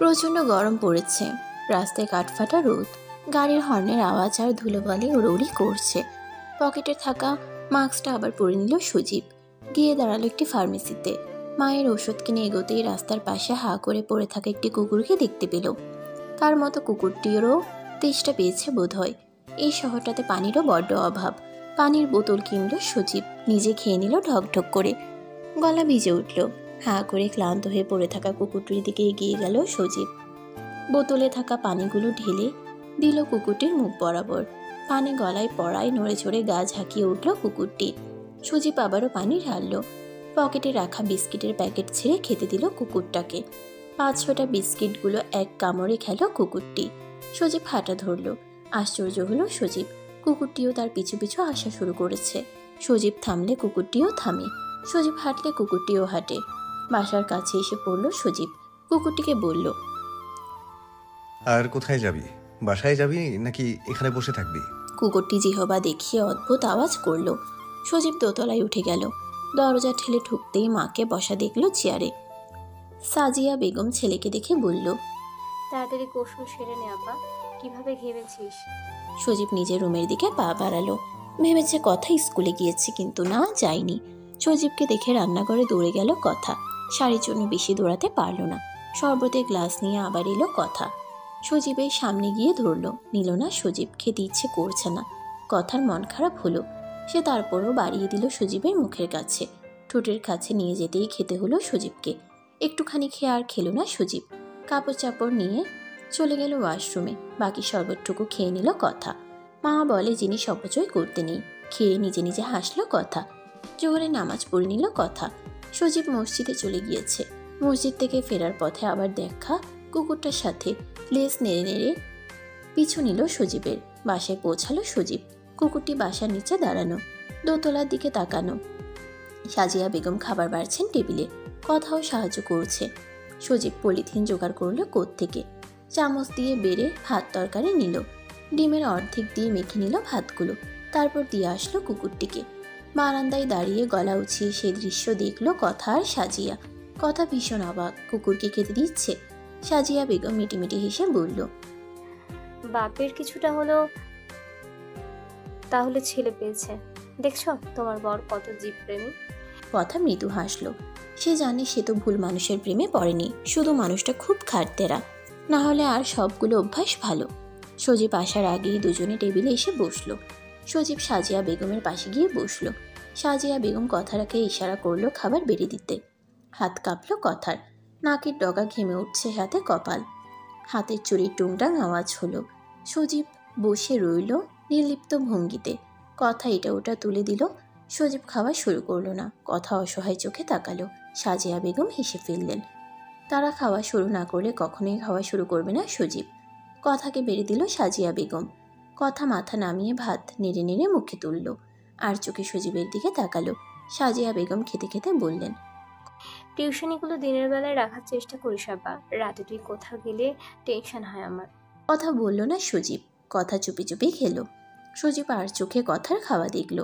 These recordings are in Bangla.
প্রচণ্ড গরম পড়েছে। রাস্তায় কাঠফাটা রোদ, গাড়ির হর্নের আওয়াজ আর ধুলোবালি উড়ৌড়ি করছে। পকেটে থাকা মাস্কটা আবার পরে নিল সুজিব। গিয়ে দাঁড়ালো একটি ফার্মেসিতে। মায়ের ওষুধ কিনে এগোতেই রাস্তার পাশে হাঁ করে পড়ে থাকা একটি কুকুরকে দেখতে পেল। তার মতো কুকুরটিরও তেষ্টা পেয়েছে বোধহয়। এই শহরটাতে পানিরও বড্ড অভাব। পানির বোতল কিনল সুজিব, নিজে খেয়ে নিল ঢকঢক করে। গলা ভিজে উঠল। হাঁ করে ক্লান্ত হয়ে পড়ে থাকা কুকুরটির দিকে এগিয়ে গেল সজীব। বোতলে থাকা পানিগুলো ঢেলে দিল কুকুরটির মুখ বরাবর। পানি গলায় পড়ায় নড়ে চড়ে গা ঝাঁকিয়ে উঠল কুকুরটি। সজীব আবারও পানি ঢালল। পকেটে রাখা বিস্কিটের প্যাকেট ছেড়ে খেতে দিল কুকুরটাকে। 5-6টা বিস্কিটগুলো এক কামড়ে খেল কুকুরটি। সজীব হাঁটা ধরল। আশ্চর্য হলো সজীব, কুকুরটিও তার পিছু পিছু আসা শুরু করেছে। সজীব থামলে কুকুরটিও থামে, সজীব হাঁটলে কুকুরটিও হাঁটে। বাসার কাছে এসে পড়ল সজীব। কুকুরটিকে বলল, আর কোথায় যাবি? বাসায় যাবি নাকি এখানে বসে থাকবি? কুকুরটি জিহবা দেখিয়ে অদ্ভুত আওয়াজ করল। সজীব দোতলায় উঠে গেল। দরজা ঠেলে ঢুকতেই মাকে বসা দেখল চেয়ারে। সাজিয়া বেগম ছেলেকে দেখে বলল, তাড়াতাড়ি গোসল সেরে নে আপা। কিভাবে ঘেমেছিস? সজীব নিজের রুমের দিকে পা বাড়ালো। ভেবেছে কথা স্কুলে গিয়েছে, কিন্তু না, যায়নি। সজীবকে দেখে রান্নাঘরে দৌড়ে গেল কথা। শাড়ির জন্য বেশি দৌড়াতে পারল না। শরবতের গ্লাস নিয়ে আবার এলো কথা। সজীবের সামনে গিয়ে ধরল, নিল না সজীব। খেতে ইচ্ছে করছে না। কথার মন খারাপ হলো। সে তারপরও বাড়িয়ে দিল সজীবের মুখের কাছে। ঠোঁটের কাছে নিয়ে যেতেই খেতে হলো সজীবকে। একটুখানি খেয়ে আর খেলো না সজীব। কাপড় চাপড় নিয়ে চলে গেল ওয়াশরুমে। বাকি শরবতটুকু খেয়ে নিল কথা। মা বলে জিনিস অপচয় করতে নেই। খেয়ে নিজে নিজে হাসলো কথা। জোহরে নামাজ পড়ে নিল কথা। সজীব মসজিদে চলে গিয়েছে। মসজিদ থেকে ফেরার পথে আবার দেখা কুকুরটার সাথে। লেজ নেড়ে নেড়ে পিছু নিল সজীবের। বাসায় পৌঁছালো সজীব। কুকুরটি বাসার নিচে দাঁড়ানো, দোতলার দিকে তাকানো। সাজিয়া বেগম খাবার বাড়ছেন টেবিলে, কথাও সাহায্য করছে। সজীব পলিথিন জোগাড় করলো কোত্থেকে। চামচ দিয়ে বেড়ে ভাত তরকারি নিল। ডিমের অর্ধেক দিয়ে মেখে নিল ভাতগুলো। তারপর দিয়ে আসলো কুকুরটিকে। বারান্দায় দাঁড়িয়ে গলা উঁচিয়ে সেই দৃশ্য দেখলো কথা আর সাজিয়া। কথা ভীষণ অবাক, কুকুরকে খেতে দিচ্ছে। সাজিয়া বেগম মিটিমিটি হেসে বলল, বাপের কিছুটা হলো তাহলে ছেলে পেয়েছে। দেখছো তোমার বর কত জীব প্রেমী। কথা মৃদু হাসলো। সে জানে সে তো ভুল মানুষের প্রেমে পড়েনি, শুধু মানুষটা খুব খাটতেরা। না হলে আর সবগুলো অভ্যাস ভালো। সজীব আসার আগেই দুজনে টেবিলে এসে বসলো। সজীব সাজিয়া বেগমের পাশে গিয়ে বসলো। সাজিয়া বেগম কথাটাকে ইশারা করলো খাবার বেড়ে দিতে। হাত কাঁপলো কথার। নাকের ডগা ঘেমে উঠছে, সাথে কপাল। হাতের চুরির টুংটাং আওয়াজ হলো। সজীব বসে রইল নির্লিপ্ত ভঙ্গিতে। কথা এটা ওটা তুলে দিল। সজীব খাওয়া শুরু করলো না। কথা অসহায় চোখে তাকালো। সাজিয়া বেগম হেসে ফেললেন। তারা খাওয়া শুরু না করলে কখনোই খাওয়া শুরু করবে না সজীব। কথাকে বেড়ে দিল সাজিয়া বেগম। কথা মাথা নামিয়ে ভাত নেড়ে নেড়ে মুখে তুলল। আর চোখে সজীবের দিকে তাকালো। সাজিয়া বেগম খেতে খেতে বললেন, টিউশনিগুলো দিনের বেলায় রাখার চেষ্টা করিস আপা। রাতে তুই কোথাও গেলে টেনশন হয় আমার। কথা বলল না সজীব। কথা চুপি চুপি খেলো। সজীব আর চোখে কথার খাওয়া দেখল।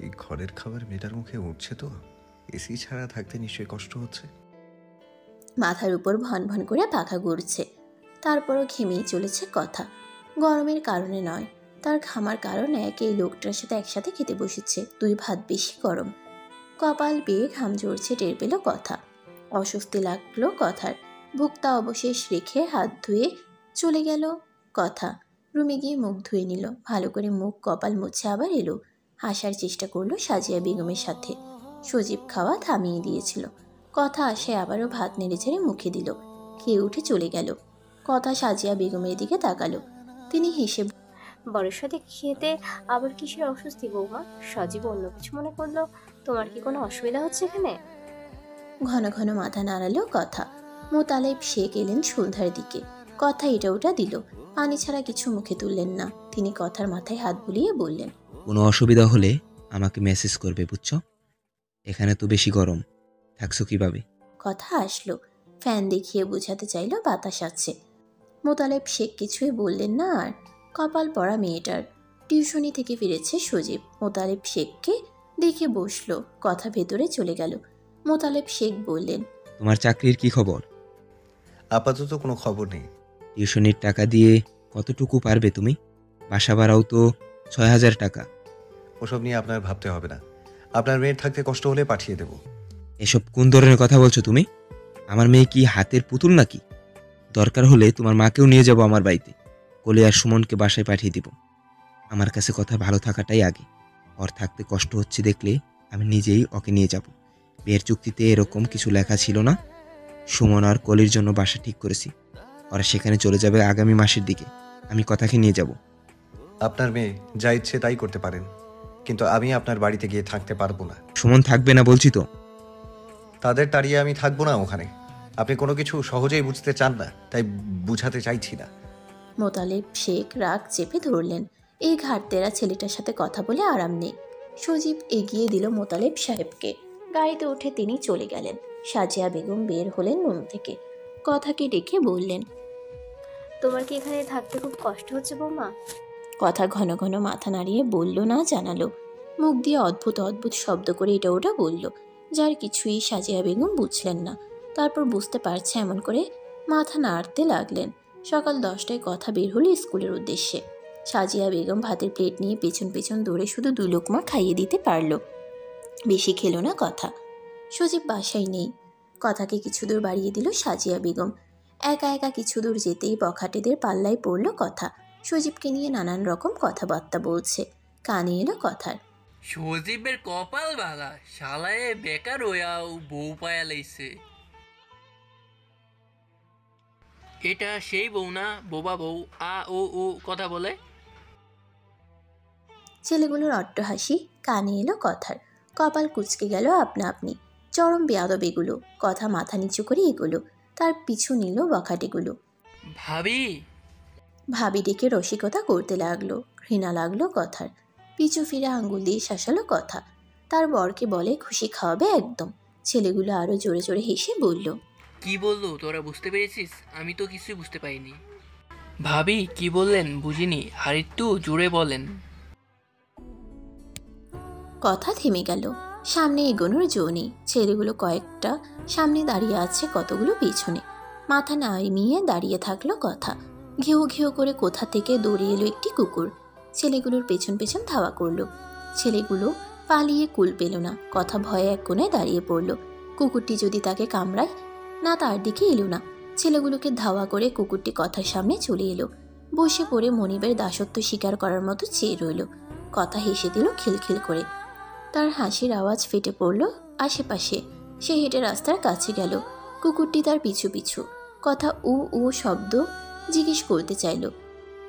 এই ঘরের খাবার মেয়েটার মুখে উঠছে তো। এসি ছাড়া থাকতে নিশ্চয়ই কষ্ট হচ্ছে। মাথার উপর ভন ভন করে পাখা ঘুরছে। তারপরও ঘেমেই চলেছে কথা। গরমের কারণে নয়, তার ঘামার কারণ এক। এই লোকটার সাথে একসাথে খেতে বসেছে, 2 ভাত বেশি গরম। কপাল বেয়ে ঘাম ঝরছে টের পেল কথা। অস্বস্তি লাগলো কথার। ভুক্তা অবশেষ রেখে হাত ধুয়ে চলে গেল কথা। রুমে গিয়ে মুখ ধুয়ে নিল। ভালো করে মুখ কপাল মুছে আবার এলো। হাসার চেষ্টা করলো সাজিয়া বেগমের সাথে। সজীব খাওয়া থামিয়ে দিয়েছিল। কথা আসে আবারও ভাত নেড়ে ছেড়ে মুখে দিল। খেয়ে উঠে চলে গেল। কথা সাজিয়া বেগমের দিকে তাকালো। তিনি হেসে, বরের সাথে খেতে আবার কিসের অস্বস্তি বৌমা? সজীব অন্য কিছু মনে করলো? তোমার কি কোনো অসুবিধা হচ্ছে এখানে? ঘন ঘন মাথা নাড়ালো কথা। মোতালেব শেখ এলেন সন্ধ্যার দিকে। কথা এটা ওটা দিল। পানি ছাড়া কিছু মুখে তুললেন না। তিনি কথার মাথায় হাত বুলিয়ে বললেন, কোনো অসুবিধা হলে আমাকে মেসেজ করবে, বুঝছো? এখানে তো বেশি গরম, থাকছো কিভাবে? কথা আসলো। ফ্যান দেখিয়ে বোঝাতে চাইল বাতাস আছে। মোতালেব শেখ কিছুই বললেন না আর। কপাল পড়া মেয়েটার। টিউশনি থেকে ফিরেছে সজীব। মোতালেব শেখকে দেখে বসলো। কথা ভেতরে চলে গেল। মোতালেব শেখ বললেন, তোমার চাকরির কি খবর? আপাতত কোনো খবর নেই। টিউশনির টাকা দিয়ে কতটুকু পারবে তুমি? বাসা ভাড়াও তো 6,000 টাকা। ওসব নিয়ে আপনার ভাবতে হবে না। আপনার মেয়ের থাকতে কষ্ট হলে পাঠিয়ে দেব। এসব কোন ধরনের কথা বলছো তুমি? আমার মেয়ে কি হাতের পুতুল নাকি? দরকার হলে তোমার মাকেও নিয়ে যাব আমার বাড়িতে। কোলে আর সুমনকে বাসায় পাঠিয়ে দিব। আমার কাছে কথা ভালো থাকাটাই আগে। ওর থাকতে কষ্ট হচ্ছে দেখলে আমি নিজেই ওকে নিয়ে যাব। বিয়ের চুক্তিতে এরকম কিছু লেখা ছিল না? সুমন আর কলির জন্য বাসা ঠিক করেছি। ওরা সেখানে চলে যাবে আগামী মাসের দিকে। আমি কথাকে নিয়ে যাব। আপনার মেয়ে যা ইচ্ছে তাই করতে পারেন, কিন্তু আমি আপনার বাড়িতে গিয়ে থাকতে পারবো না। সুমন থাকবে না বলছি তো। তাদের তাড়িয়ে আমি থাকবো না ওখানে। আপনি কোনো কিছু সহজেই বুঝতে চান না, তাই বুঝাতে চাইছি না। মোতালেব শেখ রাগ চেপে ধরলেন। এই ঘাটতেরা ছেলেটার সাথে কথা বলে আরাম নেই। সজীব এগিয়ে দিল মোতালেব সাহেবকে। গাড়িতে উঠে তিনি চলে গেলেন। সাজিয়া বেগম বের হলেন রুম থেকে। কথাকে ডেকে বললেন, তোমার কি এখানে থাকতে খুব কষ্ট হচ্ছে বৌমা? কথা ঘন ঘন মাথা নাড়িয়ে বলল না জানালো। মুখ দিয়ে অদ্ভুত অদ্ভুত শব্দ করে এটা ওটা বলল, যার কিছুই সাজিয়া বেগম বুঝলেন না। তারপর বুঝতে পারছে এমন করে মাথা নাড়তে লাগলেন। সকাল 10টায় কথা বের হলো স্কুলের উদ্দেশ্যে। সাজিয়া বেগম ভাতের প্লেট নিয়ে পেছন পেছন দৌড়ে শুধু 2 লোকমা খাইয়ে দিতে পারল। বেশি খেলো না কথা। সজীব বাসায় নেই। কথাকে কিছু দূর বাড়িয়ে দিল সাজিয়া বেগম। একা একা কিছু দূর যেতেই বখাটেদের পাল্লায় পড়ল কথা। সজীবকে নিয়ে নানান রকম কথাবার্তা বলছে। কানে এলো কথার, সজীবের কপাল বালা, শালায় বেকার হইয়াও বউ পায়া লাইছে। এটা সেই বউ না, বোবা বউ আ ও কথা বলে। ছেলেগুলোর অট্টহাসি। কানে এলো কথার, কপাল কুঁচকে গেল আপনা আপনি। চরম বেয়াদব এগুলো। কথা মাথা নিচু করে এগুলো। তার পিছু নিল বখাটেগুলো। ভাবি, ভাবি ডেকে রসিকতা করতে লাগলো। ঘৃণা লাগলো কথার। পিছু ফিরে আঙ্গুল দিয়ে শাসালো কথা। তার বরকে বলে খুশি খাওয়াবে একদম। ছেলেগুলো আরো জোরে জোরে হেসে বলল, কি বললো তোরা বুঝতে পেরেছিস? আমি তো কিছুই বুঝতে পারিনি। ভাবি কি বললেন বুঝিনি, আর একটু জোরে বলেন। কথা থেমে গেল। সামনে এগোনোর জো নেই। ছেলেগুলো কয়েকটা সামনে দাঁড়িয়ে আছে, কতগুলো পিছনে। মাথা নামিয়ে দাঁড়িয়ে থাকলো কথা। ঘেউ ঘেউ করে কোথা থেকে দৌড়ে এলো একটি কুকুর। ছেলেগুলোর পেছন পেছন ধাওয়া করলো। ছেলেগুলো পালিয়ে কুল পেল না। কথা ভয়ে এক কোণে দাঁড়িয়ে পড়ল। কুকুরটি যদি তাকে কামড়ায় না, তার দিকে এলো না। ছেলেগুলোকে ধাওয়া করে কুকুরটি কথার সামনে চলে এলো। বসে পড়ে মনিবের দাসত্ব স্বীকার করার মতো চেয়ে রইল। কথা হেসে দিল খিলখিল করে। তার হাসির আওয়াজ ফেটে পড়ল আশেপাশে। সে হেঁটে রাস্তার কাছে গেল। কুকুরটি তার পিছু পিছু। কথা উ উ শব্দ জিজ্ঞেস করতে চাইল,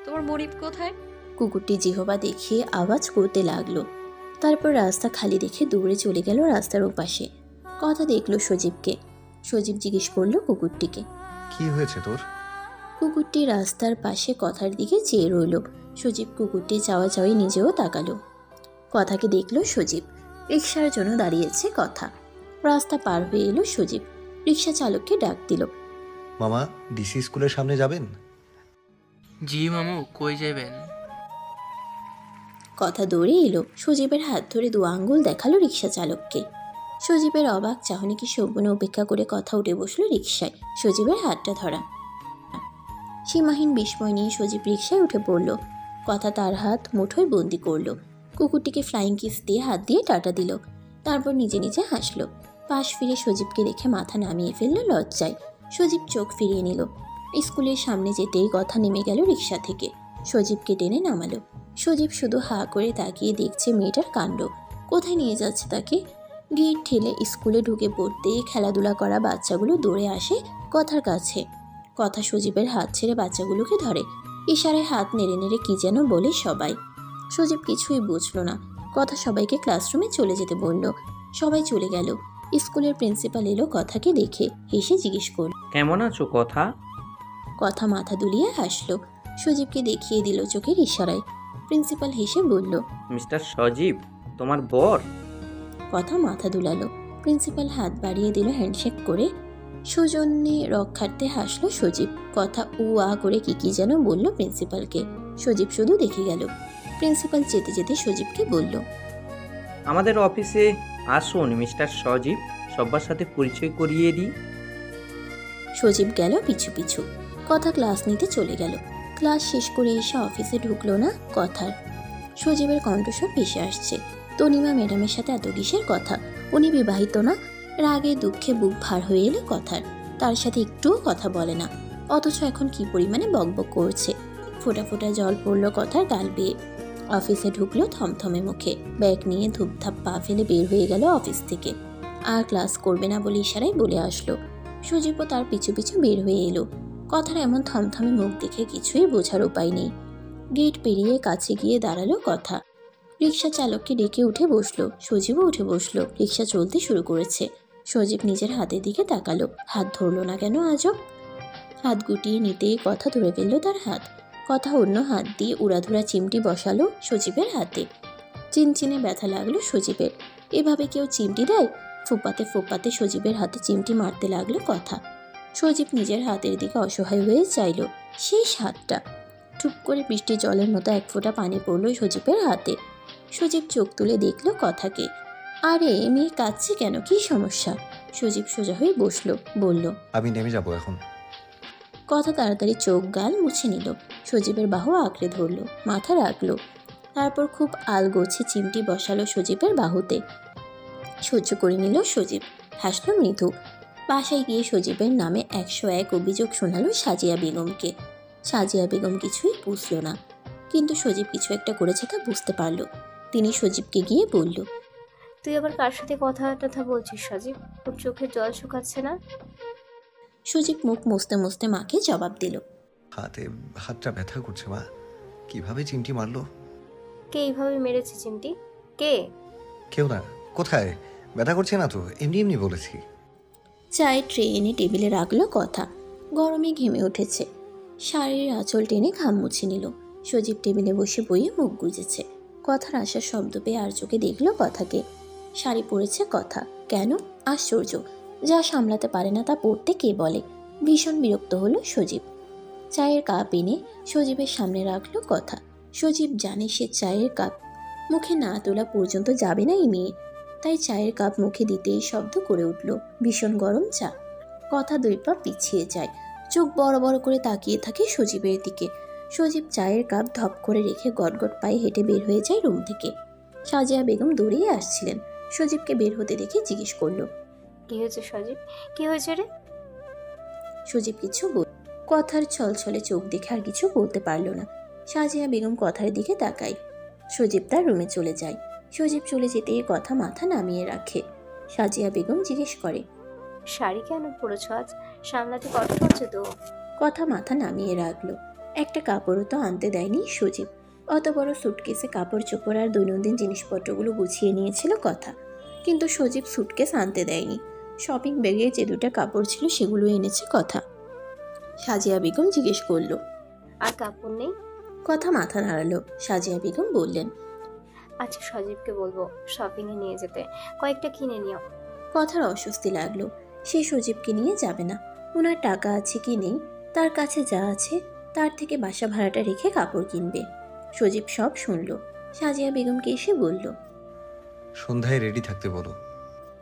তোমার মনিব কোথায়? কুকুরটি জিহবা দেখিয়ে আওয়াজ করতে লাগলো। তারপর রাস্তা খালি দেখে দৌড়ে চলে গেল রাস্তার ওপাশে। কথা দেখলো সজীবকে। সজীব জিজ্ঞেস করলো কুকুরটিকে, কি হয়েছে তোর? কুকুরটি রাস্তার পাশে কথার দিকে চেয়ে রইল। সজীব কুকুরটি চাওয়া চাওয়াই নিজেও তাকালো। কথাকে দেখলো সজীব। রিকশার জন্য দাঁড়িয়েছে কথা। রাস্তা পার হয়ে এলো সজীব। রিকশা চালককে ডাক দিল, মামা, ডিসি স্কুলের সামনে যাবেন? জি মামু, কই যাবেন? কথা দৌড়ে এলো। সজীবের হাত ধরে 2 আঙ্গুল দেখালো রিকশা চালককে। সজীবের অবাক চাহনিকে সম্পূর্ণ উপেক্ষা করে কথা উঠে বসলো রিকশায়। সজীবের হাতটা ধরা। সীমাহীন বিস্ময় নিয়ে সজীব রিকশায় উঠে পড়ল। কথা তার হাত মুঠোয় বন্দি করলো। কুকুরটিকে ফ্লাইং কিস দিয়ে হাত দিয়ে টাটা দিল। তারপর নিজে নিজে হাসলো। পাশ ফিরে সজীবকে দেখে মাথা নামিয়ে ফেলল লজ্জায়। সজীব চোখ ফিরিয়ে নিল। স্কুলের সামনে যেতেই কথা নেমে গেল রিকশা থেকে। সজীবকে টেনে নামালো। সজীব শুধু হা করে তাকিয়ে দেখছে মেয়েটার কাণ্ড। কোথায় নিয়ে যাচ্ছে তাকে? গেট ঠেলে স্কুলে ঢুকে পড়তেই খেলাধুলা করা বাচ্চাগুলো দৌড়ে আসে কথার কাছে। কথা সজীবের হাত ছেড়ে বাচ্চাগুলোকে ধরে। ইশারায় হাত নেড়ে নেড়ে কি যেন বলে সবাই। সজীব কিছুই বুঝল না। কথা সবাইকে ক্লাসরুমে চলে যেতে বলল। সবাই চলে গেল। স্কুলের প্রিন্সিপাল এলো কথাকে দেখে। হেসে জিজ্ঞেস করল, কেমন আছো কথা? কথা মাথা দুলিয়ে হাসলো। সজীবকে দেখিয়ে দিল চোখের ইশারায়। প্রিন্সিপাল হেসে বলল, মিস্টার সজীব, তোমার বর? কথা মাথা দুলালো। প্রিন্সিপাল হাত বাড়িয়ে দিল হ্যান্ডশেক করে। সৌজন্যে রক্ষার্থে হাসলো সজীব। কথা উ আ করে কি যেন বলল প্রিন্সিপালকে। সজীব শুধু দেখে গেল। প্রিন্সিপাল যেতে যেতে সজীবকে বলল, আমাদের অফিসে আসুন মিস্টার সজীব, সবার সাথে পরিচয় করিয়ে দিই। সজীব গেল পিছু পিছু। কথা ক্লাস নিতে চলে গেল। ক্লাস শেষ করে এসে অফিসে ঢুকলো না কথার। সজীবের কণ্ঠস্বর ভেসে আসছে, তনিমা ম্যাডামের সাথে এত কিসের কথা? উনি বিবাহিত না? রাগে দুঃখে বুক ভার হয়ে এলো কথার। তার সাথে একটুও কথা বলে না, অথচ এখন কি পরিমাণে বকবক করছে। ফোঁটা ফোঁটা জল পড়লো কথার গাল বেয়ে। অফিসে ঢুকলো থমথমে মুখে, ব্যাগ নিয়ে ধূপধাপ পা ফেলে বের হয়ে গেল অফিস থেকে। আর ক্লাস করবে না বলে ইশারায় বলে আসলো। সজীবও তার পিছু পিছু বের হয়ে এলো। কথার এমন থমথমে মুখ দেখে কিছুই বোঝার উপায় নেই। গেট পেরিয়ে কাছে গিয়ে দাঁড়ালো কথা। রিক্সা চালককে ডেকে উঠে বসলো। সজীবও উঠে বসলো। রিক্সা চলতে শুরু করেছে। সজীব নিজের হাতের দিকে তাকালো। হাত ধরলো না কেন আজব? হাত গুটিয়ে নিতেই কথা ধরে ফেললো তার হাত। কথা অন্য হাত দিয়ে উড়াধুরা চিমটি বসালো সজীবের হাতে। চিনচিনে ব্যথা লাগলো সজীবের। এভাবে কেউ চিমটি দেয়? ফোপাতে ফোপাতে সজীবের হাতে চিমটি মারতে লাগলো কথা। সজীব নিজের হাতের দিকে অসহায় হয়ে চাইল শেষ হাতটা। টুপ করে বৃষ্টি জলের মতো এক ফোঁটা পানি পড়লো সজীবের হাতে। সজীব চোখ তুলে দেখলো কথাকে। আরে মেয়ে কাঁদছে কেন? কি সমস্যা? সজীব সোজা হয়ে বসলো, বলল, আমি নেমে যাব এখন। কথা তাড়াতাড়ি চোখ গাল মুছে নিল। সজীবের বাহু আঁকড়ে ধরলো, মাথা রাখলো। তারপর খুব আলগোছে চিমটি বসালো সজীবের বাহুতে। সহ্য করে নিল সজীব, হাসলো মৃদু। বাসায় গিয়ে সজীবের নামে 101 অভিযোগ শোনালো সাজিয়া বেগমকে। সাজিয়া বেগম কিছুই বুঝলো না, কিন্তু সজীব কিছু একটা করেছে তা বুঝতে পারলো। তিনি সজীবকে গিয়ে বলল, তুই আবার কার সাথে কথা টথা বলছিস সজীব? ওর চোখের জল শুকাচ্ছে না? সজীব মুখ মুছতে মুছতে মাকে জবাব দিল, হাতটা ব্যথা করছে মা। কিভাবে চিমটি মারলো? কে এইভাবে মেরেছে চিমটি? কে? কেউ না। কোথায়? ব্যথা করছে না তো, এমনি এমনি বলেছি। চায়ের ট্রে এনে টেবিলে রাখলো কথা। গরমে ঘেমে উঠেছে। শাড়ির আঁচল টেনে ঘাম মুছে নিল। সজীব টেবিলে বসে বইয়ে মুখ গুজেছে। কথার আসার শব্দ পেয়ে আর চোখে দেখলো কথাকে। শাড়ি পরেছে কথা। কেন? আশ্চর্য, যা সামলাতে পারে না তা পড়তে কে বলে? ভীষণ বিরক্ত হলো সজীব। চায়ের কাপ এনে সজীবের সামনে রাখলো কথা। সজীব জানে সে চায়ের কাপ মুখে না তোলা পর্যন্ত যাবে না এই মেয়ে। তাই চায়ের কাপ মুখে দিতেই শব্দ করে উঠল, ভীষণ গরম চা। কথা 2 পা পিছিয়ে যায়, চোখ বড় বড় করে তাকিয়ে থাকে সজীবের দিকে। সজীব চায়ের কাপ ধপ করে রেখে গটগট পায়ে হেঁটে বের হয়ে যায় রুম থেকে। সাজিয়া বেগম দৌড়িয়ে আসছিলেন। সজীবকে বের হতে দেখে জিজ্ঞেস করলো, কি হয়েছে সজীব? কি হয়েছে রে? সজীব কিছু বল। কথার ছলছলে চোখ দেখে আর কিছু বলতে পারল না। সাজিয়া বেগম কথার দিকে তাকায়। সজীব তার রুমে চলে যায়। সজীব চলে যেতেই কথা মাথা নামিয়ে রাখে। সাজিয়া বেগম জিজ্ঞেস করে, শাড়ি কেন পরেছ আজ? সামলাতে কষ্ট হচ্ছে তো? কথা মাথা নামিয়ে রাখলো। একটা কাপড়ও তো আনতে দেয়নি সজীব। অত বড় সুটকেসে কাপড় চোপড় আর দৈনন্দিন জিনিসপত্রগুলো গুছিয়ে নিয়েছিল কথা, কিন্তু সজীব সুটকেস আনতে দেয়নি। শপিং ব্যাগে যে 2টা কাপড় ছিল সেগুলো এনেছে কথা। সাজিয়া বেগম জিজ্ঞেস করলো, আর কাপড় নেই? কথা মাথা নাড়ালো। সাজিয়া বেগম বললেন, আচ্ছা সজীবকে বলবো শপিংয়ে নিয়ে যেতে, কয়েকটা কিনে নিও। কথার অস্বস্তি লাগলো। সে সজীবকে নিয়ে যাবে না। ওনার টাকা আছে কি নেই, তার কাছে যা আছে তার থেকে বাসা ভাড়াটা রেখে কাপড় কিনবে। সজীব সব শুনল। সাজিয়া বেগমকে এসে বলল, সন্ধ্যায় রেডি থাকতে বলো।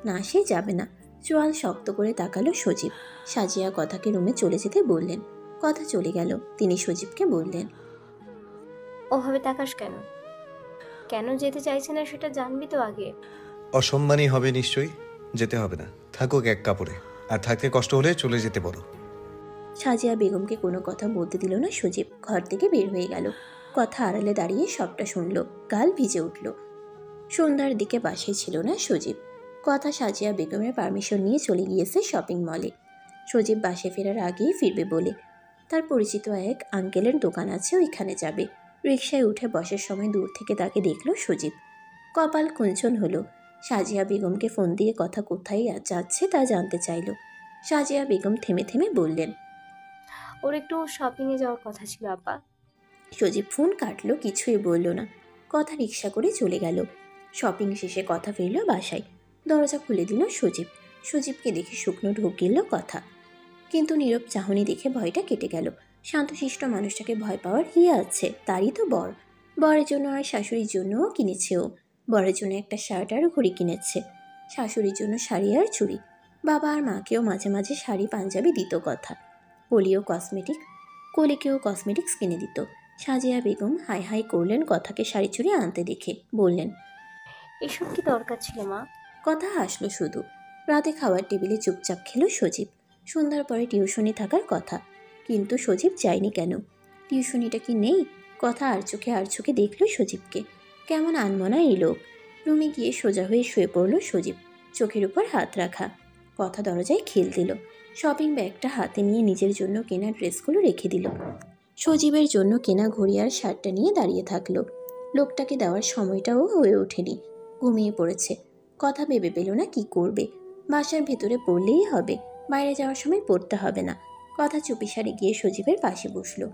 না, সে যাবে না। চোয়াল শক্ত করে তাকালো সজীব। সাজিয়া কথাকে রুমে চলে যেতে বললেন। কথা চলে গেল। তিনি সজীবকে বললেন, ওভাবে তাকাস কেন? কেন যেতে চাইছে না সেটা জানবি তো আগে। অসম্মানই হবে নিশ্চয়ই। যেতে হবে না, থাকুক এক কাপড়ে। আর থাকতে কষ্ট হলে চলে যেতে বলো। সাজিয়া বেগমকে কোনো কথা বলতে দিল না সজীব। ঘর থেকে বের হয়ে গেল। কথা আড়ালে দাঁড়িয়ে সবটা শুনল। গাল ভিজে উঠল। সন্ধ্যার দিকে বাসায় ছিল না সজীব। কথা সাজিয়া বেগমের পারমিশন নিয়ে চলে গিয়েছে শপিং মলে। সজীব বাসায় ফেরার আগেই ফিরবে বলে। তার পরিচিত এক আঙ্কেলের দোকান আছে, ওইখানে যাবে। রিকশায় উঠে বসার সময় দূর থেকে তাকে দেখল সজীব। কপাল কুঞ্চন হলো। সাজিয়া বেগমকে ফোন দিয়ে কথা কোথায় যাচ্ছে তা জানতে চাইল। সাজিয়া বেগম থেমে থেমে বললেন, ওর একটু শপিংয়ে যাওয়ার কথা ছিল আপা। সজীব ফোন কাটলো, কিছুই বলল না। কথা রিকশা করে চলে গেল। শপিং শেষে কথা ফিরল বাসায়। দরজা খুলে দিল সজীব। সজীবকে দেখে শুকনো ঢোক গেল কথা, কিন্তু নীরব চাহনি দেখে ভয়টা কেটে গেল। শান্তশিষ্ট মানুষটাকে ভয় পাওয়ার কি আছে? তারই তো বর। বরের জন্য আর শাশুড়ির জন্যও কিনেছে ও। বরের জন্য একটা শার্ট আর ঘড়ি কিনেছে, শাশুড়ির জন্য শাড়ি আর চুড়ি। বাবা আর মাকেও মাঝে মাঝে শাড়ি পাঞ্জাবি দিত কথা। কলিকেও কসমেটিক্স কিনে দিত। সাজিয়া বেগম হাই হাই করলেন কথাকে শাড়ি চুড়ি আনতে দেখে, বললেন, এসব কি দরকার ছিল মা? কথা হাসলো শুধু। রাতে খাওয়ার টেবিলে চুপচাপ খেলো সজীব। সন্ধ্যার পরে টিউশনি থাকার কথা, কিন্তু সজীব যায়নি কেন? টিউশনিটা কি নেই? কথা আর চোখে দেখলো সজীবকে। কেমন আনমনা এই লোক। রুমে গিয়ে সোজা হয়ে শুয়ে পড়ল সজীব, চোখের উপর হাত রাখা। কথা দরজায় খিল দিল। শপিং ব্যাগটা হাতে নিয়ে নিজের জন্য কেনা ড্রেসগুলো রেখে দিল। সজীবের জন্য কেনা ঘড়ি আর শার্টটা নিয়ে দাঁড়িয়ে থাকলো। লোকটাকে দেওয়ার সময়টাও হয়ে ওঠেনি, ঘুমিয়ে পড়েছে। কথা ভেবে পেল না কি করবে। বাসার ভেতরে পড়লেই হবে, বাইরে যাওয়ার সময় পড়তে হবে না। কথা চুপিসারে গিয়ে সজীবের পাশে বসলো।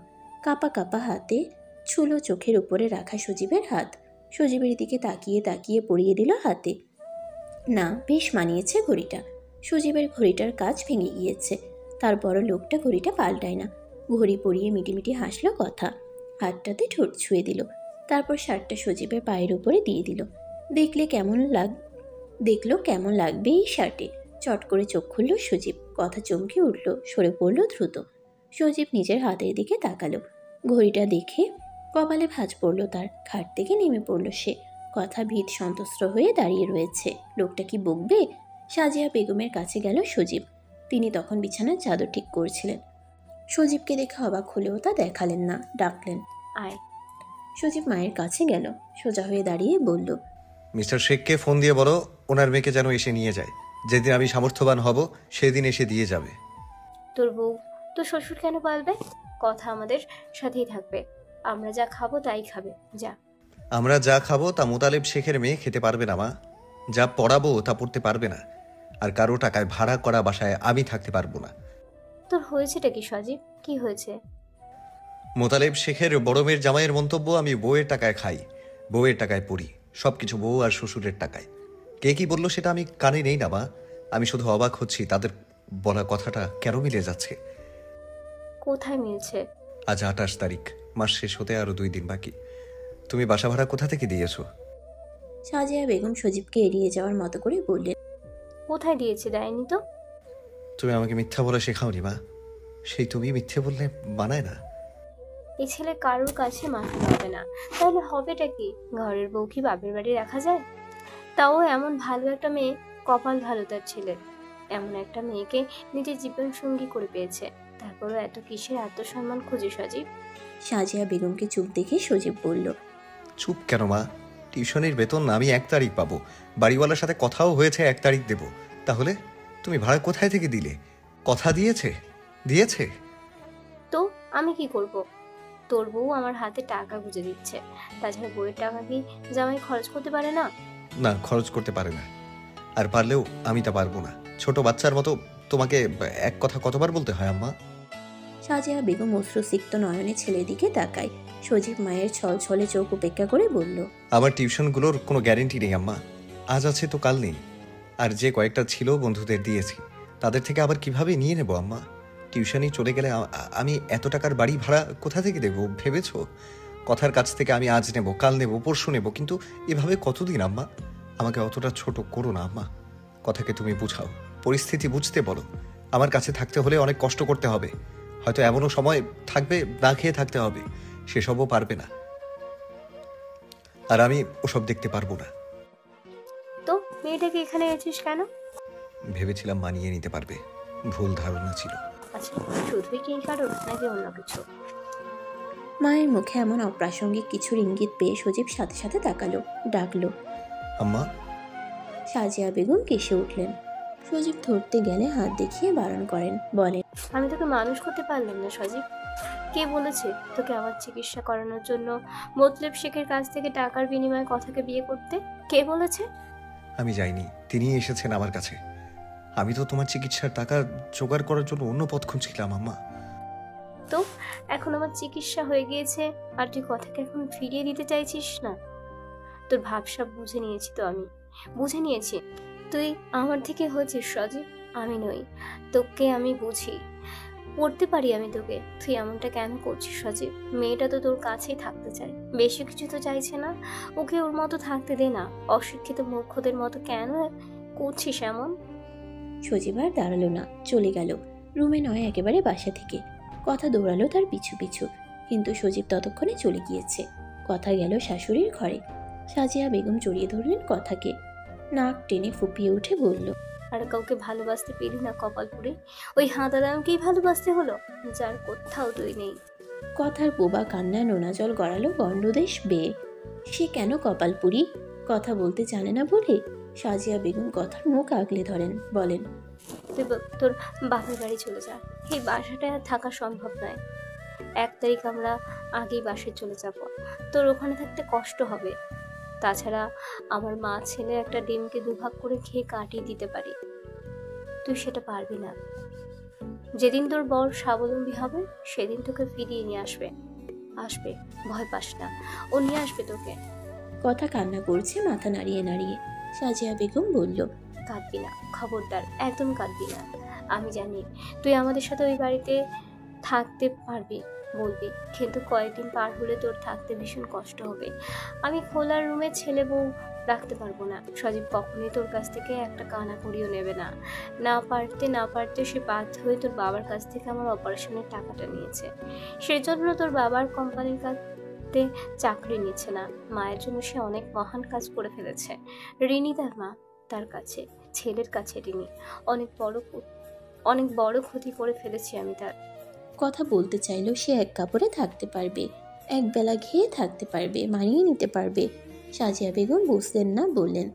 কাপা কাপা হাতে ছুলো চোখের উপরে রাখা সজীবের হাত। সজীবের দিকে তাকিয়ে তাকিয়ে পরিয়ে দিল হাতে। না, বেশ মানিয়েছে ঘড়িটা। সজীবের ঘড়িটার কাজ ভেঙে গিয়েছে, তারপরও লোকটা ঘড়িটা পাল্টায় না। ঘড়ি পরিয়ে মিটিমিটি হাসলো কথা। হাতটাতে ঠোঁট ছুঁয়ে দিল। তারপর শার্টটা সজীবের পায়ের উপরে দিয়ে দিল। দেখলো কেমন লাগবে এই শার্টে। চট করে চোখ খুলল সজীব। কথা চমকে উঠল, সরে পড়ল দ্রুত। সজীব নিজের হাতের দিকে তাকালো। ঘড়িটা দেখে কপালে ভাঁজ পড়ল তার। খাট থেকে নেমে পড়ল সে। কথা ভীত সন্ত্রস্ত হয়ে দাঁড়িয়ে রয়েছে। লোকটা কি বকবে? সাজিয়া বেগমের কাছে গেল সজীব। তিনি তখন বিছানার চাদর ঠিক করছিলেন। সজীবকে দেখে অবাক হলেও তা দেখালেন না, ডাকলেন, আয়। সজীব মায়ের কাছে গেল। সোজা হয়ে দাঁড়িয়ে বলল, মিস্টার শেখকে ফোন দিয়ে বলো ওনার মেয়েকে যেন এসে নিয়ে যায়। যেদিন আমি সামর্থ্যবান হব সেদিন এসে দিয়ে যাবে। তোর বউ তোর শ্বশুর কেন পালবে? কথা আমাদের সাথেই থাকবে। আমরা যা খাবো তাই খাবে। যা। আমরা যা খাবো তা মোতালেব শেখের মেয়ে খেতে পারবে না মা। যা পড়াবো তা পড়তে পারবে না। আর কারো টাকায় ভাড়া করা বাসায় আমি থাকতে পারবো না। তোর হয়েছেটা কি সজীব? কি হয়েছে? মোতালেব শেখের বড় মেয়ের জামাইয়ের মন্তব্য আমি বউয়ের টাকায় খাই, বউয়ের টাকায় পড়ি, সবকিছু বউ আর শ্বশুরের টাকায়। কে কি বললো সেটা আমি কানে নেই না মা। আমি শুধু অবাক হচ্ছি তাদের বলা কথাটা কেন মিলে যাচ্ছে। কোথায় মিলছে? আজ 28 তারিখ, মাস শেষ হতে আরো 2 দিন বাকি। তুমি বাসা ভাড়া কোথা থেকে দিয়েছো? সাজিয়া বেগম সজীবকে এড়িয়ে যাওয়ার মতো করে বললেন, কোথায় দিয়েছে? দেয়নি তো। তুমি আমাকে মিথ্যা বলা শেখাওনি মা। সেই তুমি মিথ্যে বললে মানায় না। এই ছেলে কারোর কাছে মাথা হবে না, তাহলে হবেটা কি? ঘরের বউ কি বাপের বাড়ি রাখা যায়? তাও এমন ভালো একটা মেয়ে। কপাল ভালো তার ছেলের। এমন একটা মেয়েকে নিজের জীবন সঙ্গী করে পেয়েছে। তারপরও এত কিসের আত্মসম্মান খুঁজে সজীব? সাজিয়া বেগমকে চুপ দেখে সজীব বলল, চুপ কেন মা? টিউশনের বেতন আমি 1 তারিখ পাবো। বাড়িওয়ালার সাথে কথাও হয়েছে 1 তারিখ দেব। তাহলে তুমি ভাড়া কোথায় থেকে দিলে? কথা দিয়েছে? তো আমি কি করব? তোর বউ আমার হাতে টাকা গুঁজে দিচ্ছে। তাছাড়া বইয়ের টাকা কি জামাই খরচ করতে পারে না? না, খরচ করতে পারে না। আর পারলেও আমি তা পারবো না। ছোট বাচ্চার মতো তোমাকে এক কথা কতবার বলতে হয় আম্মা? সাজিয়া বেগম অশ্রুসিক্ত নয়নে ছেলের দিকে তাকায়। সজীব মায়ের ছলছলে চোখ উপেক্ষা করে বলল, আমার টিউশনগুলোর কোনো গ্যারেন্টি নেই আম্মা। আজ আছে তো কাল নেই। আর যে কয়েকটা ছিল বন্ধুদের দিয়েছি, তাদের থেকে আবার কিভাবে নিয়ে নেব আম্মা? টিউশনই চলে গেলে আমি এত টাকার বাড়ি ভাড়া কোথা থেকে দেবো ভেবেছো? কথার কাছ থেকে আমি আজ নেব, কাল নেব, পরশু নেব, কিন্তু এভাবে কতদিন আম্মা? আমাকে অতটা ছোট করো না আম্মা। কথাকে তুমি বুঝাও, পরিস্থিতি বুঝতে বলো। আমার কাছে থাকতে হলে অনেক কষ্ট করতে হবে। হয়তো এমনও সময় থাকবে না খেয়ে থাকতে হবে, সেসবও পারবে না। আর আমি ওসব দেখতে পারবো না। তো মেয়েটাকে এখানে এনেছিস কেন? ভেবেছিলাম মানিয়ে নিতে পারবে, ভুল ধারণা ছিল। আচ্ছা, শুধুই কি এই কারণ নাকি অন্য কিছু? মায়ের মুখে এমন অপ্রাসঙ্গিক কিছুর ইঙ্গিত পেয়ে সজীব সাথে সাথে তাকালো, ডাকলো, আম্মা। সাজিয়া বেগম কেসে উঠলেন। সজীব ধরতে গেলে হাত দেখিয়ে বারণ করেন, বলেন, আমি তোকে মানুষ করতে পারলাম না সজীব। কে বলেছে তোকে আমার চিকিৎসা করানোর জন্য মতলব শেখের কাছ থেকে টাকার বিনিময়ে কথাকে বিয়ে করতে? কে বলেছে? আমি যাইনি, তিনিই এসেছেন আমার কাছে। আমি তো তোমার চিকিৎসার টাকা জোগাড় করার জন্য অন্য পথ খুঁজছিলাম আম্মা। তো এখন আমার চিকিৎসা হয়ে গিয়েছে আর তুই কথাকে এখন ফিরিয়ে দিতে চাইছিস না? তোর ভাবসাব বুঝে নিয়েছি তো আমি, বুঝে নিয়েছি। তুই আমার থেকে হয়েছিস সজীব, আমি নই। তোকে আমি বুঝি, পড়তে পারি আমি তোকে। তুই এমনটা কেন করছিস সজীব? মেয়েটা তো তোর কাছেই থাকতে চায়, বেশি কিছু তো চাইছে না। ওকে ওর মতো থাকতে দে না। অশিক্ষিত মূর্খদের মতো কেন করছিস এমন? সজীব আর দাঁড়ালো না, চলে গেল। রুমে নয়, একেবারে বাসা থেকে। কথা দৌড়ালো তার পিছু পিছু, কিন্তু সজীব ততক্ষণে চলে গিয়েছে। কথা গেল শাশুড়ির ঘরে। সাজিয়া বেগম জড়িয়ে ধরলেন কথাকে, নাক টেনে ফুপিয়ে উঠে বলল, আর কাউকে ভালোবাসতে পেলি না কপালপুরে? ওই হাঁদারামকেই ভালোবাসতে হলো, যার কোথাও তুই নেই। কথার বোবা কান্না নোনা জল গড়ালো গণ্ডদেশ বেয়ে। সে কেন কপালপুরি? কথা বলতে জানে না বলে? সাজিয়া বেগম কথার মুখ আগলে ধরেন, বলেন, তুই তোর বাপের বাড়ি চলে যা। এই বাসাটায় আর থাকা সম্ভব নয়। 1 তারিখ আমরা আগেই বাসায় চলে যাব। তোর ওখানে থাকতে কষ্ট হবে। তাছাড়া আমার মা ছেলে একটা ডিমকে দুভাগ করে খেয়ে কাটিয়ে দিতে পারি, তুই সেটা পারবি না। যেদিন তোর বর স্বাবলম্বী হবে সেদিন তোকে ফিরিয়ে নিয়ে আসবে। আসবে, ভয় পাস না, ও নিয়ে আসবে তোকে। কথা কান্না করছে মাথা নাড়িয়ে নাড়িয়ে। সাজিয়া বেগম বলল, কাঁদবি না, খবরদার, একদম কাঁদবি না। আমি জানি তুই আমাদের সাথে ওই বাড়িতে থাকতে পারবি, বলবি, কিন্তু কয়েকদিন পার হলে তোর থাকতে ভীষণ কষ্ট হবে। আমি খোলা রুমে ছেলে বউ রাখতে পারবো না। সজীব কখনোই তোর কাছ থেকে একটা কানা করিও নেবে না। না পারতে সে বাধ্য হয়ে তোর বাবার কাছ থেকে আমার অপারেশনের টাকাটা নিয়েছে। সেজন্য তোর বাবার কোম্পানির কাছে চাকরি নিচ্ছে না। মায়ের জন্য সে অনেক মহান কাজ করে ফেলেছে। ঋণী তার মা, তার কাছে, ছেলের কাছে ঋণী। অনেক বড় ক্ষতি করে ফেলেছি আমি তার। কথা বলতে চাইলেও সে এক কাপড়ে থাকতে পারবে, এক বেলা খেয়ে থাকতে পারবে, মানিয়ে নিতে পারবে। সাজিয়া বেগম বুঝলেন না, বললেন,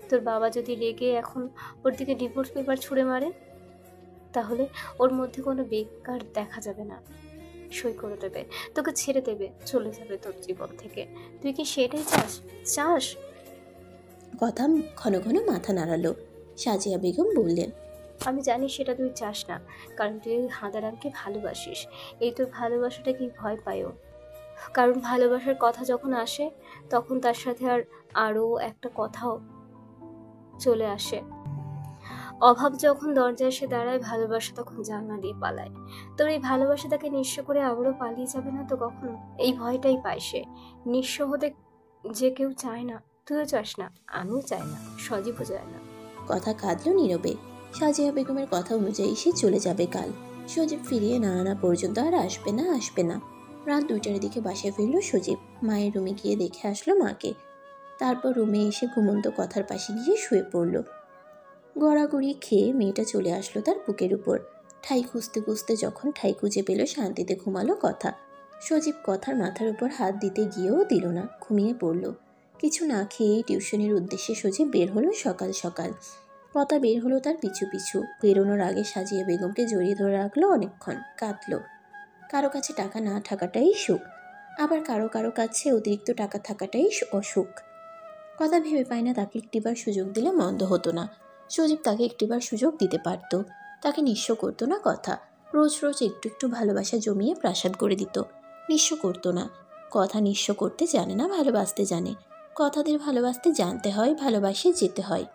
তোর বাবা যদি রেগে এখন ওর দিকে ডিভোর্স পেপার ছুঁড়ে মারে, তাহলে ওর মধ্যে কোনো বেকার দেখা যাবে না। সই করে দেবে, তোকে ছেড়ে দেবে, চলে যাবে তোর জীবন থেকে। তুই কি সেটাই চাস? কথা ঘন ঘন মাথা নাড়ালো। সাজিয়া বেগম বললেন, আমি জানি সেটা তুই চাস না, কারণ তুই ওই হাঁদারামকে ভালোবাসিস। এই তোর ভালোবাসাটাকে ভয় পায়ও, কারণ ভালোবাসার কথা যখন আসে তখন তার সাথে আরও একটা কথাও চলে আসে। অভাব যখন দরজায় এসে দাঁড়ায়, ভালোবাসা তখন জানলা দিয়ে পালায়। তোর এই ভালোবাসা তাকে নিঃস্ব করে আবারও পালিয়ে যাবে না তো কখনো? এই ভয়টাই পায় সে। নিঃস্ব হতে যে কেউ চায় না, তুইও চাস না, আমিও চাই না, সজীবও চায় না। কথা কাঁদলো নীরবে। সাজিয়া বেগমের কথা অনুযায়ী সে চলে যাবে কাল। সজীব ফিরিয়ে না আনা পর্যন্ত আর আসবে না। রাত 2টার দিকে বাসায় ফিরল সজীব। মায়ের রুমে গিয়ে দেখে আসলো মাকে। তারপর রুমে এসে ঘুমন্ত কথার পাশে গিয়ে শুয়ে পড়ল। গড়াগড়ি খেয়ে মেয়েটা চলে আসলো তার বুকের উপর। ঠাই খুঁজতে খুঁজতে যখন ঠাই খুঁজে পেল, শান্তিতে ঘুমালো কথা। সজীব কথার মাথার উপর হাত দিতে গিয়েও দিল না, ঘুমিয়ে পড়ল। কিছু না খেয়েই টিউশনের উদ্দেশ্যে সজীব বের হলো সকাল সকাল। কথা বের হলো তার পিছু পিছু। বেরোনোর আগে সাজিয়া বেগমকে জড়িয়ে ধরে রাখলো অনেকক্ষণ, কাঁদলো। কারো কাছে টাকা না থাকাটাই সুখ, আবার কারো কারো কাছে অতিরিক্ত টাকা থাকাটাই অসুখ। কথা ভেবে পায় না তাকে একটিবার সুযোগ দিলে মন্দ হতো না। সজীব তাকে একটিবার সুযোগ দিতে পারত, তাকে নিঃস্ব করতো না কথা। রোজ রোজ একটু একটু ভালোবাসা জমিয়ে প্রাসাদ করে দিত, নিঃস্ব করতো না। কথা নিঃস্ব করতে জানে না, ভালোবাসতে জানে। কথাদের ভালোবাসতে জানতে হয়, ভালোবাসে যেতে হয়,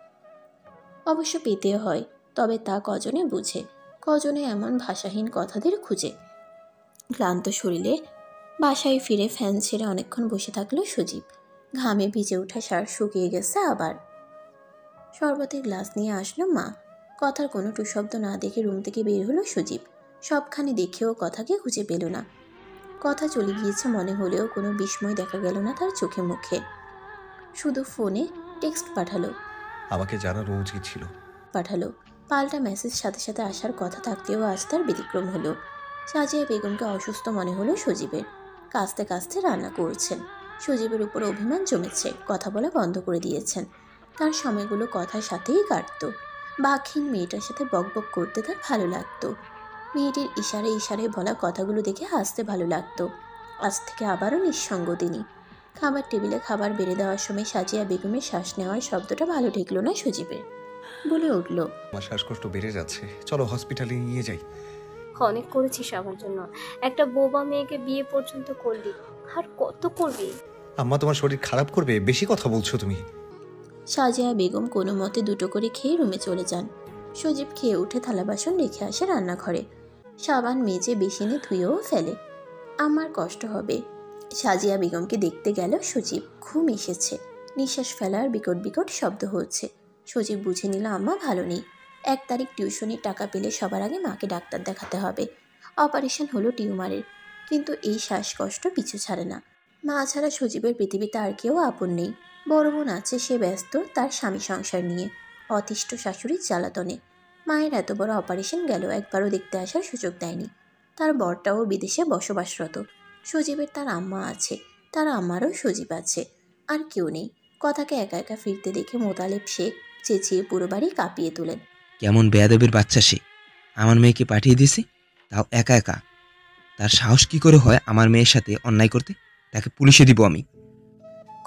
অবশ্য পেতেও হয়। তবে তা কজনে বুঝে, কজনে এমন ভাষাহীন কথাদের খুঁজে। ক্লান্ত শরীরে বাসায় ফিরে ফ্যান ছেড়ে অনেকক্ষণ বসে থাকলো সজীব। ঘামে ভিজে ওঠা শার্ট শুকিয়ে গেছে আবার। শরবতের গ্লাস নিয়ে আসলো মা। কথার কোনো টুশব্দ না দেখে রুম থেকে বের হলো সজীব। সবখানে দেখেও কথাকে খুঁজে পেল না। কথা চলে গিয়েছে মনে হলেও কোনো বিস্ময় দেখা গেল না তার চোখে মুখে। শুধু ফোনে টেক্সট পাঠালো। আমাকে জানানো উচিত ছিল। পাল্টা মেসেজ সাথে সাথে আসার কথা থাকতেও আজ তার ব্যতিক্রম হলো। সাজিয়া বেগমকে অসুস্থ মনে হলো সজীবের। কাঁচতে কাঁচতে রান্না করছেন। সজীবের উপর অভিমান জমেছে, কথা বলা বন্ধ করে দিয়েছেন। তার সময়গুলো কথার সাথেই কাটত। বাঘহীন মেয়েটার সাথে বকবক করতে তার ভালো লাগতো। মেয়েটির ইশারায় বলা কথাগুলো দেখে হাসতে ভালো লাগতো। আজ থেকে আবারও নিঃসঙ্গ তিনি। খাবার টেবিলে খাবার বেড়ে দেওয়ার সময় সাজিয়া বেগমের শ্বাস নেওয়ার শব্দটা ভালো ঠেকলো না সজীবের। বলে উঠল, আমার শ্বাসকষ্ট বেড়ে যাচ্ছে, চলো হসপিটালে নিয়ে যাই। অনেক করেছিস আমার জন্য, একটা বোবা মেয়েকে বিয়ে পর্যন্ত করলি, আর কত করবি? আম্মা তোমার শরীর খারাপ করবে, বেশি কথা বলছো তুমি। সাজিয়া বেগম কোনো মতে 2টো করে খেয়ে রুমে চলে যান। সজীব খেয়ে উঠে থালা বাসন রেখে আসে রান্নাঘরে। সাবান মেজে বেসিনে ধুয়েও ফেলে। আমার কষ্ট হবে। সাজিয়া বেগমকে দেখতে গেল সজীব। ঘুম এসেছে, নিঃশ্বাস ফেলার বিকট বিকট শব্দ হচ্ছে। সজীব বুঝে নিল আম্মা ভালো নেই। 1 তারিখ টিউশনির টাকা পেলে সবার আগে মাকে ডাক্তার দেখাতে হবে। অপারেশন হলো টিউমারের, কিন্তু এই শ্বাসকষ্ট পিছু ছাড়ে না। মা ছাড়া সজীবের পৃথিবীতে আর কেউ আপন নেই। বড় বোন আছে, সে ব্যস্ত তার স্বামী সংসার নিয়ে, অতিষ্ঠ শাশুড়ির জ্বালাতনে। মায়ের এত বড় অপারেশন গেল, একবারও দেখতে আসার সুযোগ দেয়নি। তার বরটাও বিদেশে বসবাসরত। সজীবের তার আম্মা আছে, তার আম্মারও সজীব আছে, আর কেউ নেই। কথাকে একা একা ফিরতে দেখে মোতালেব শেখ চেঁচিয়ে পুরো বাড়ি কাঁপিয়ে তোলেন। কেমন বেয়াদবের বাচ্চা সে! আমার মেয়েকে পাঠিয়ে দিয়েছে, তাও একা একা। তার সাহস কি করে হয় আমার মেয়ের সাথে অন্যায় করতে? তাকে পুলিশে দিব আমি।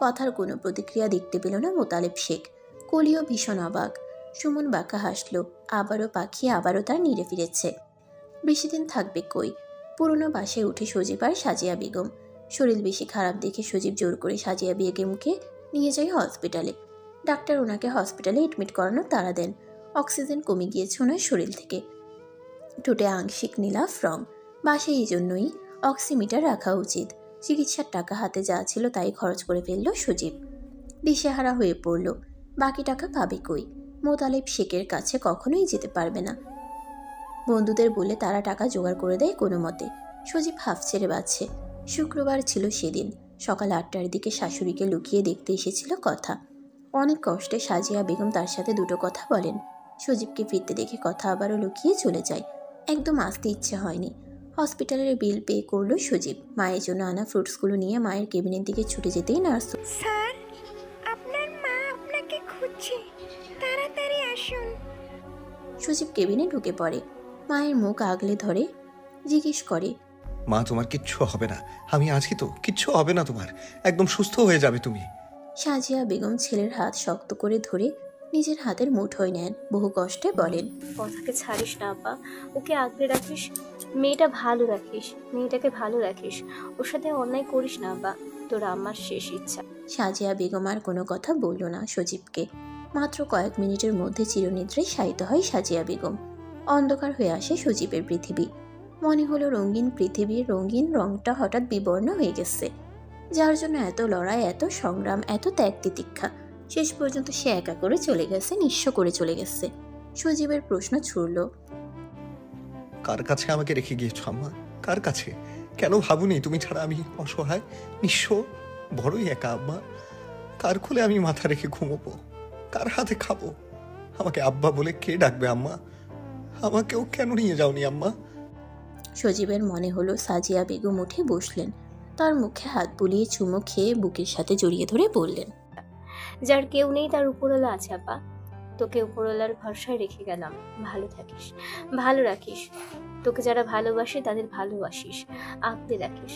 কথার কোনো প্রতিক্রিয়া দেখতে পেল না মোতালেব শেখ। কলিও ভীষণ অবাক। সুমন বাঁকা হাসল। আবারও পাখি, আবারও তার নিড়ে ফিরেছে। বেশি দিন থাকবে কই? পুরনো বাসায় উঠে সজীব আর সাজিয়া বেগম। শরীর বেশি খারাপ দেখে সজীব জোর করে সাজিয়া বেগমকে নিয়ে যায় হসপিটালে। ডাক্তার ওনাকে হসপিটালে এডমিট করানোর তাড়া দেন। অক্সিজেন কমে গিয়েছে ওনার শরীর থেকে। ঠোঁটে আংশিক নীলাভ রং। বাসায় এই জন্যই অক্সিমিটার রাখা উচিত। চিকিৎসার টাকা হাতে যা ছিল তাই খরচ করে ফেলল সজীব। দিশেহারা হয়ে পড়ল। বাকি টাকা পাবে কই? মোতালেব শেখের কাছে কখনোই যেতে পারবে না। বন্ধুদের বলে তারা টাকা জোগাড় করে দেয় কোনো মতে। সজীব হাফ ছেড়ে বাঁচছে। শুক্রবার ছিল সেদিন। সকাল 8টার দিকে শাশুড়িকে লুকিয়ে দেখতে এসেছিল কথা। অনেক কষ্টে সাজিয়া বেগম তার সাথে দুটো কথা বলেন। সজীবকে ফিরতে দেখে কথা আবারও লুকিয়ে চলে যায়। একদম আসতে ইচ্ছে হয়নি। হসপিটালের বিল পে করলো সজীব। মায়ের জন্য আনা ফ্রুটসগুলো নিয়ে মায়ের কেবিনের দিকে ছুটে যেতেই নার্স, স্যার, আপনার মা আপনাকে খুঁজছে, তাড়াতাড়ি আসুন। সজীব কেবিনে ঢুকে পড়ে। মায়ের মুখ আগলে ধরে জিজ্ঞেস করে, মা, তোমার কিচ্ছু হবে না, আমি আছি তো, কিচ্ছু হবে না তোমার, একদম সুস্থ হয়ে যাবে তুমি। সাজিয়া বেগম ছেলের হাত শক্ত করে ধরে নিজের হাতের মুঠোয় নেন। বহু কষ্টে বলেন, কথাকে ছাড়িস না আপা, ওকে আগলে রাখিস, মেয়েটাকে ভালো রাখিস, ওর সাথে অন্যায় করিস না আপা, তোর আমার শেষ ইচ্ছা। সাজিয়া বেগম আর কোনো কথা বলল না সজীবকে। মাত্র কয়েক মিনিটের মধ্যে চিরনিদ্রায় শায়িত হয় সাজিয়া বেগম। অন্ধকার হয়ে আসে সজীবের পৃথিবী। মনে হলো রঙিন পৃথিবীর রঙিন রংটা হঠাৎ বিবর্ণ হয়ে গেছে। যার জন্য এত লড়াই, এত সংগ্রাম, এত ত্যাগ তিতিক্ষা, শেষ পর্যন্ত সে একা করে চলে গেছে, নিঃস্ব করে চলে গেছে। সজীবের প্রশ্ন ছুড়ল, কার কাছে আমাকে রেখে গিয়েছো আম্মা? কার কাছে? কেন ভাবুনি তুমি ছাড়া আমি অসহায়, নিঃস্ব, বড়ই একা আম্মা? কার কোলে আমি মাথা রেখে ঘুমোবো? কার হাতে খাবো? আমাকে আব্বা বলে কে ডাকবে আম্মা? আমাকেও কেন নিয়ে যাওনি আম্মা? সজীবের মনে হলো সাজিয়া বেগম উঠে বসলেন। তার মুখে হাত বুলিয়ে চুমো খেয়ে বুকের সাথে জড়িয়ে ধরে বললেন, যার কেউ নেই তার উপরওয়ালা আছে আপা, তোকে উপরওয়ালার ভরসায় রেখে গেলাম। ভালো থাকিস, ভালো রাখিস, তোকে যারা ভালোবাসে তাদের ভালোবাসিস, আগলে রাখিস।